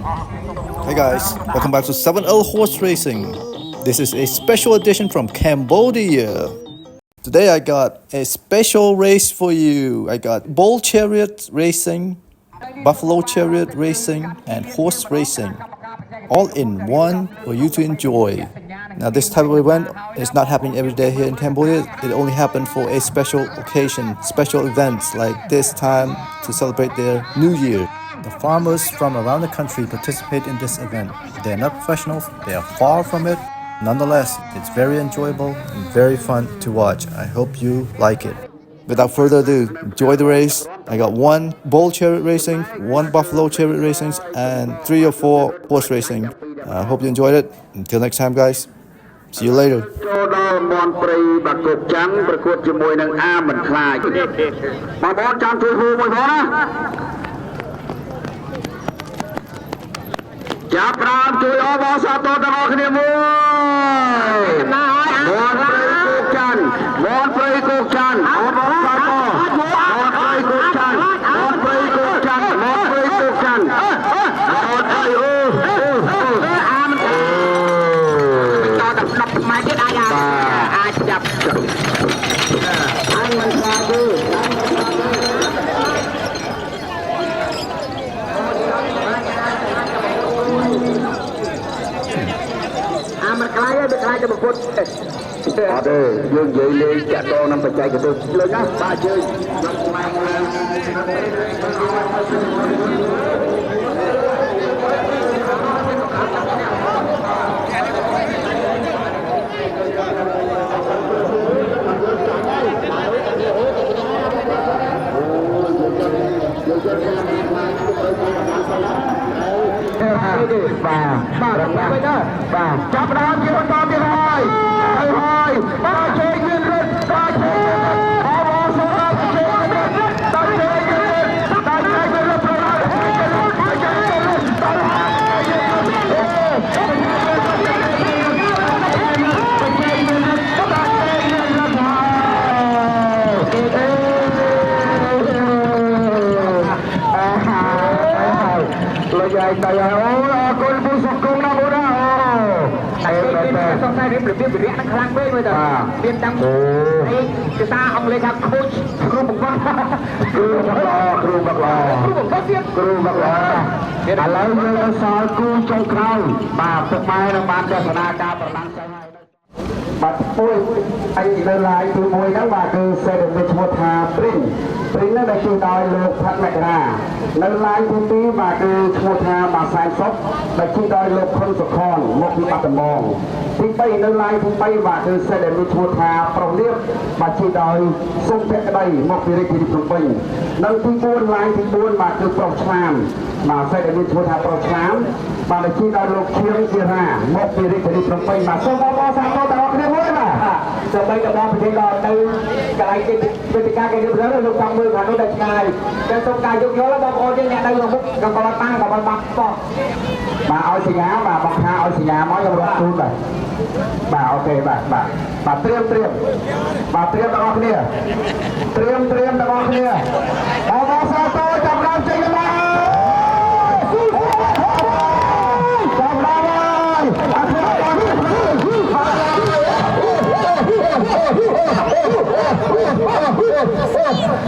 Hey guys, welcome back to 7L Horse Racing. This is a special edition from Cambodia. Today I got a special race for you. I got Bull Chariot Racing, Buffalo Chariot Racing, and Horse Racing, all in one for you to enjoy. Now this type of event is not happening every day here in Cambodia. It only happened for a special occasion, special events like this time to celebrate their New Year. The farmers from around the country participate in this event. They are not professionals, they are far from it. Nonetheless, it's very enjoyable and very fun to watch. I hope you like it. Without further ado, enjoy the race. I got 1 Bull Chariot Racing, 1 Buffalo Chariot Racing, and 3 or 4 horse racing. I hope you enjoyed it. Until next time, guys. See you later. ចាប់ផ្ដើមជួយអបអរសាទរទាំងអស់គ្នាមួយមនព្រៃគោកច័ន្ទអបអរសាទរមនព្រៃគោកច័ន្ទមនព្រៃគោកច័ន្ទមនព្រៃគោកច័ន្ទមនព្រៃអាមិនតដល់10ម៉ែត្រទៀតអាចចាប់អញមិនខ្លាចទេ มันคล้ายจะคล้ายจะมาพูดอ๋อเด้อយើងនិយាយលេងចាក់តនឹងបច្ចេកទេសលើណាបាទជើញយកម៉ែងបាទចាប់ដើមជាបន្តទៀតហើយបាទជើងยืนขึ้นបាទជើងยืนขึ้นអបអរសាទរជើងยืนขึ้นបាទជើងยืนขึ้នបាទជើងยืនขึ้នបាទជើងยืនขึ้นបាទលោកយាយតើអូអរគុណผู้សង្គមណាបងណាសង្ស័យរៀបរបៀបវិរៈនឹងខ្លាំងពេកមើលទៅមានតាំងអីភាសាអង់គ្លេសថា coach គ្រូបង្វឹកគ្រូបង្វឹកទៀតគ្រូបង្វឹកឥឡូវយើងនៅសល់គូចុងក្រោយបាទពុកម៉ែនឹងបានទស្សនាការប្រណាំងទៅហើយបាទពុយអញនៅឡាយទី1ហ្នឹងបាទគឺសេរីមានឈ្មោះថាព្រីងនោះដែលជួយដោយលោកផាត់មករានៅឡាយទី2បាទគឺឈ្មោះថាបាសែនសុខដែលជួយដោយលោកខុនសុខនមកពីបាត់ដំបងទី3នៅឡាយទី3បាទគឺសេរីមានឈ្មោះថាប្រុសលៀបបាទជួយដោយសុំភក្តីមកពីរាជធានីភ្នំពេញនៅទី4ឡាយទី4បាទគឺប្រុសឆ្លាមបាទសេរីមានឈ្មោះថាប្រុសឆ្លាមបាទដែលជួយដោយលោកឈៀងជារាមកពីរាជធានីភ្នំពេញបាទសូមអបអរសាទរដល់អ្នកមួយបាទសូមបីកណ្ដាលប្រទេសដល់ទៅកន្លែងទីវេទិកាគេរៀបរយលោកចង់មើលខាងនោះតែឆ្ងាយតែសូមការយកយកបងប្អូនយើងអ្នកនៅក្នុងមុខកបល់តាំងកបល់បាក់បោះបាទឲ្យសញ្ញាបាទបងថាឲ្យសញ្ញាមកខ្ញុំរត់ទូបាទបាទអូខេបាទត្រៀមបាទត្រៀមទាំងអស់គ្នាត្រៀមទាំងអស់គ្នាអបអរសាទរចាប់ដើមចេញមកចាប់ដើមអត់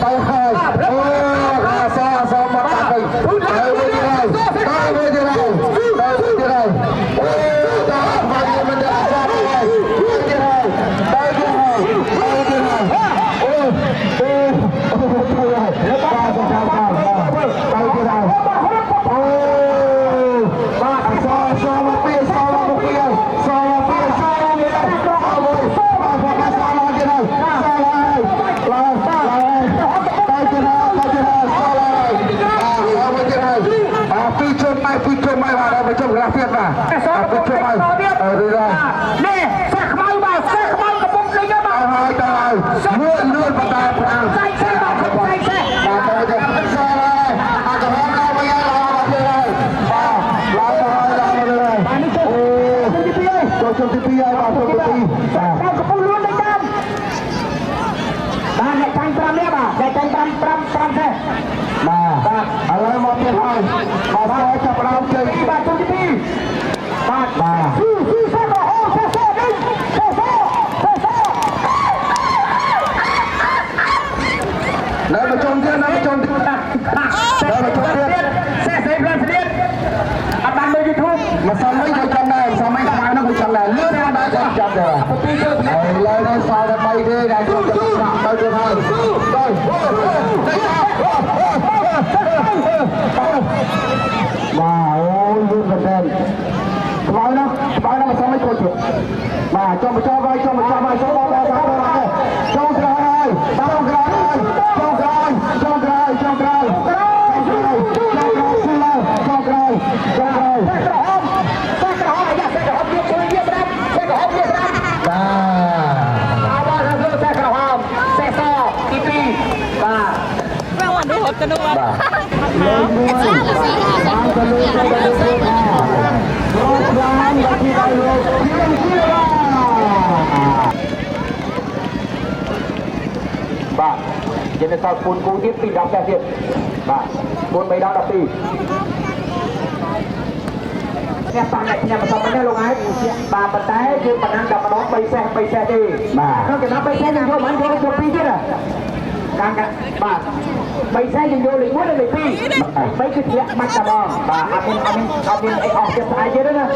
ទៅហើយអូអាសាសមកដល់ទៅទៅវិញហើយអូដល់មកមិនដល់អាសាហើយពីជុំមកបាទមកជុំរាទៀតបាទពីជុំមកឬនេះសេះខ្មៅបាទសេះខ្មៅកំពុងលេងបាទហើយទៅហើយលឿនបន្តប្រាំងសេះបាទទៅទៅសេះហើយអាកំហុសដល់វិញហើយបាទនេះចូលជុំទី2ហើយបាទចូលទី2បាទកំពុងលឿនលេងតាមបាទអ្នកចាញ់5នេះបាទអ្នកចាញ់5សេះបាទឥឡូវមកទៀតហើយបាទចាប់ដើមជើង ឡើយនៅសល់តែ3ទេដែលចូលទៅដាក់ទៅទៅហើយទៅបាទអូយយូរមែនទេស្បើយណាមកសុំឲ្យចូលជិះបាទចុះមកចូលហើយចូលមកចូលហើយចូលមកចូលចូលក្រោយចូលក្រោយចូលក្រោយចូលក្រោយចូលក្រោយสนุกมากបាទជានៅសល់ពូនគូទៀតពី10ទៀតបាទពូន3ដល់12អ្នកតាអ្នកខ្ញុំមិនសមនេះលោកហើយបាទប៉ុន្តែយើងបណ្ណាំតែម្ដង3សេះទេបាទក្នុងចំណោម3សេះយើងយកមិនយកទៅ2ទៀតការបាទ3សេះយើងយកលេខ1និងលេខ2 3គឺធ្លាក់បាត់តែបងបាទអត់មានអីអស់ទៀតស្អីទៀតណាឥ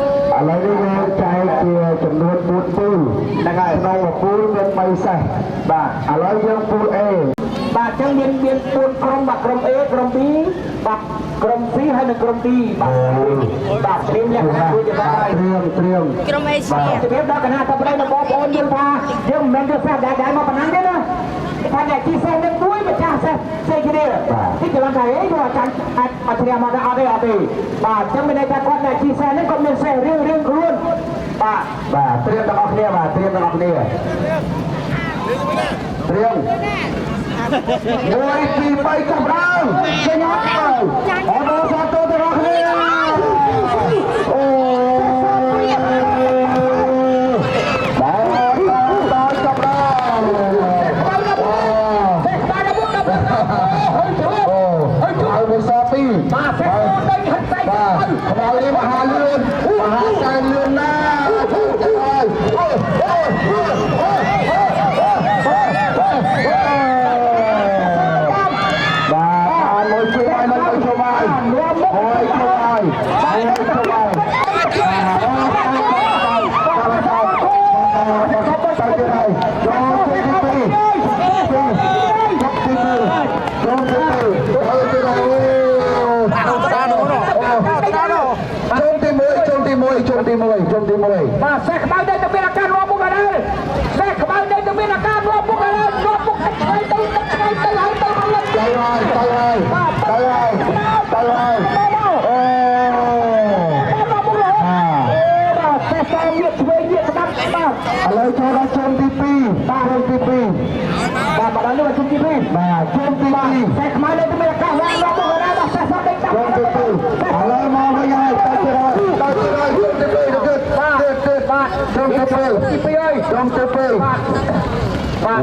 ឡូវនេះយើងចែកជាចំនួន4ពូលហ្នឹងហើយក្នុងពូលមាន3សេះបាទឥឡូវយើងពូល A បាទអញ្ចឹងមាន4ក្រុមបាទក្រុម A ក្រុម B បាទក្រុម C ហើយនិងក្រុម D បាទត្រៀមលក្ខណៈដូចជាបាទត្រៀមក្រុមអេសៀត្រៀមដល់គណៈសប្តាហ៍របស់បងប្អូនយើងថាយើងមិនមែនយកសេះដែលមកប៉ុណ្ណឹងទេណាថាអ្នកជីសេះនឹងមួយម្ចាស់សេះសេះគ្នាទីកន្លងថាអីគាត់អាចារ្យអាចមកត្រៀមមកដល់អត់ទេបាទអញ្ចឹងមានន័យថាគាត់អ្នកជីសេះនឹងគាត់មានសេះរៀងខ្លួនបាទត្រៀមទាំងអស់គ្នាបាទត្រៀមទាំងអស់គ្នាត្រៀម1 2 3ចាប់ដើមចេញមកអរគុណសាទរទាំងអស់គ្នាអូបាទសេះទៅហិតទៅបាទខ្មៅនេះមហាលឿនមហាកាយលឿនណាហើយបាទមួយជួយឲ្យមួយជួយឲ្យមួយជួយឲ្យជុំទី1បាទសេះក្បៅទៅមានអាការងាប់មុខហើយសេះក្បៅទៅមានអាការងាប់មុខហើយងាប់មុខឆ្ងាយទៅហើយទៅរលឹកទៅហើយអូបាទសេះតាមវាឆ្វេងវាស្ដាប់បាទឥឡូវចូលដល់ជុំទី2បាទជុំទី2បាទបើដល់នេះជុំទី2បាទជុំទី2សេះក្បៅទៅមានអាការងាប់មុខហើយបាទសេះសំដេញជុំទី2ឥឡូវមកវិញហើយទៅជុំទី2បាទជុំទី2ហើយជុំទី2បាទ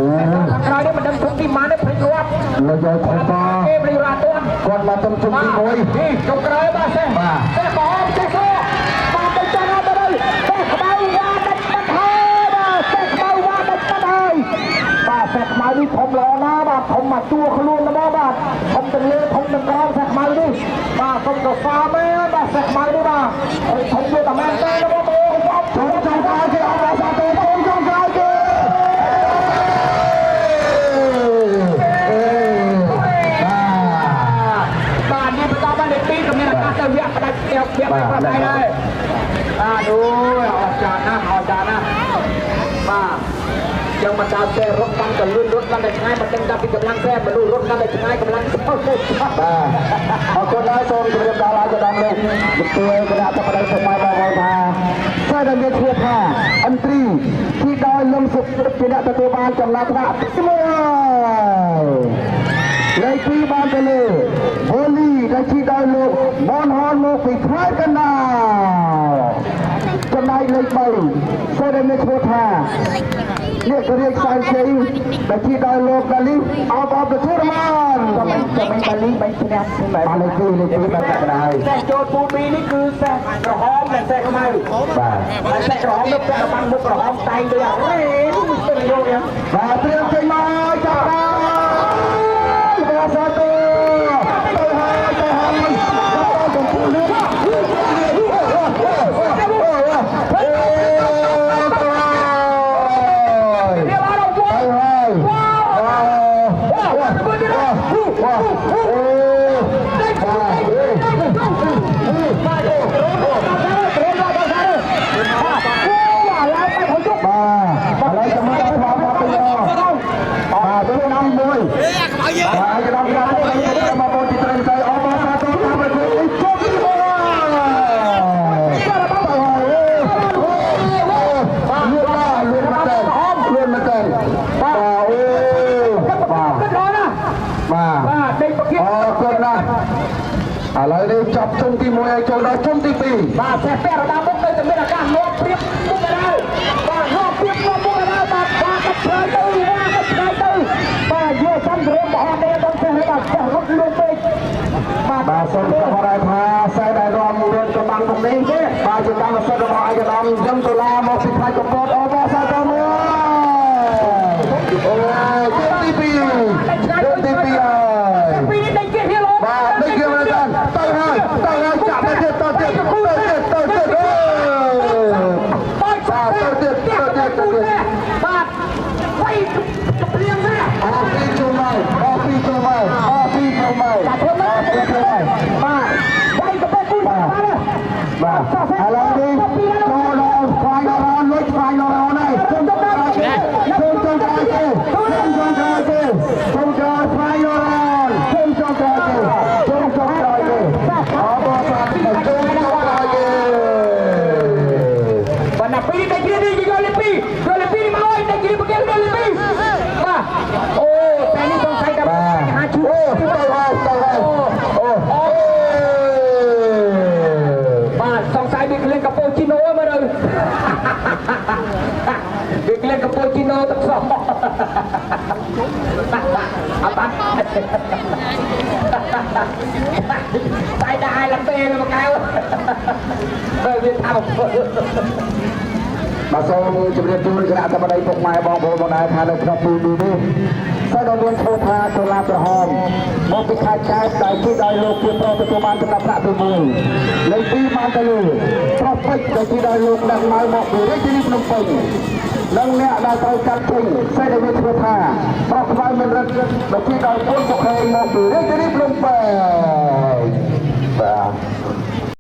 ក្រោយនេះមិនដឹងជុំទីម៉ានទេភ្លេចរាប់លោកយកខំតគេភ្លេចរត់ទាន់គាត់មកជុំទី1នេះជុំក្រោយបាទសេះបងចេះសបាទទៅចង់ទៅសេះក្បៅវ៉ាដាច់បាត់ហើយបាទសេះក្បៅវ៉ាដាច់បាត់ហើយបាទសេះក្បៅនេះធំល្អណាស់បាទធំមកជួខ្លួនណាស់បាទធំទាំងលើធំទាំងក្រោមសេះក្បៅនេះបាទធំក៏ស្អាតមែនបាទសេះក្បៅនេះបាទធំវាតែមែនទេណាបងចូលក្រោយគេអត់ដល់សាទៅចូលក្រោយគេបាទនេះបន្តបានលេខ2ក៏មានអាកាសទៅវគ្គផ្ដាច់វគ្គផ្ដាច់ដែរអូយអស្ចារ្យណាស់បាទចឹងមកដល់តែរត់បានក៏លឿនរត់បានតែឆ្ងាយមកទាំងដល់ពីកម្លាំងតែមនុស្សរត់បានតែឆ្ងាយកម្លាំងទៅបាទអរគុណដែរសូមជម្រាបដល់អាចារ្យនេះទទួលគណៈសម្ដែងសម័យបងប្អូនថាតែដែលមានឈ្មោះថាអន្ត្រីទីដោយលំសុខជាអ្នកទទួលបានចំណាត់ថ្នាក់ទី1លេខ2បានទៅលើវូលីដែលជីដោយលោកបនហនមកពីខេត្តកណ្ដាលចំណែកលេខ3សេដែលមានឈ្មោះថានេះក៏រៀបផ្សាយជ័យដែលជីដោយលោកកាលីអបប្រធុរមានចាំកាលីបាញ់ឈ្នះបានលេខ2បានកាក់ដែរតែចូលពូ2នេះគឺសេះក្រហមនិងសេះខ្មៅបាទសេះក្រហមនៅពាក់បានមុខក្រហមតែងទៅអរេនេះទៅយកយ៉ាងបាទត្រៀមចេញមកចាប់ដល់បាទសាទរទៅហើយទៅពូលឿនប ចូលដល់ជុំទី2បាទផ្ទះពាក់របស់មុខនៅតែមានអាការលាប់ព្រៀបមុខទៅហើយបាទលាប់ព្រៀបមុខទៅហើយបាទបាទក៏ឆ្លើយទៅបាទក៏ឆ្លើយទៅបាទយកសំរុំរបស់នេះដល់ផ្ទះរបស់ផ្ទះរត់លឿនពេកបាទសូមខបរាយថាខ្សែដែលរំលឿនកម្បាំងមុខនេះទេបាទជាកម្មសិទ្ធិរបស់អាយដាមយឹមដុល្លារមកពីខេត្តកំពតអបសាទរមួយអូជុំទី2ជុំទី2ហើយពីនេះដេញគេហៀលបាទដេញគេមកដល់ទៅហើយចាក់ទៅទៀតទៅទៀតបាទទៅទៀតបាទវៃព្រៀងទេអស់ពីជុំហើយចាធ្វើមកបាទវៃទៅគូបាទឥឡូវនេះចូលដល់ស្វែងរកលុយស្វែងរកនេះចូលទៅដល់ចូលស្វែងរកចូលស្វែងរកអបអរសាទរចូលបណ្ណាពីតែគេនេះយកលេពីមកឲ្យតែគេមកគេលេពីបាទអូតែនេះសង្ស័យតែហាឈូអូទៅហើយអូបាទសង្ស័យវាក្លៀនកាពូជីណូមើលទៅវាក្លៀនកាពូជីណូទឹកសោះអត់បាត់តែដែរឡើងពេលមកកៅបើវាថាបាទសូមជម្រាបជូនគណៈកម្មការពុកម៉ែបងប្អូនបងដែរថានៅក្នុងទីនេះសិស្សដែលមានឈ្មោះថាកូឡាក្រហមមកពីខេត្តកែបដែលទីដោយលោកជាប្រទទួលបានចំណាប់ប្រាក់ទី1លេខ2បានទៅលើប្រុសពេជ្រដែលទីដោយលោកដឹកមកពីរាជធានីភ្នំពេញនិងអ្នកដែលត្រូវចាត់ចេញសិស្សដែលមានឈ្មោះថាប្រុសខ្មៅមានរិទ្ធដែលទីដោយពុនសុខេមកពីរាជធានីភ្នំពេញបាទ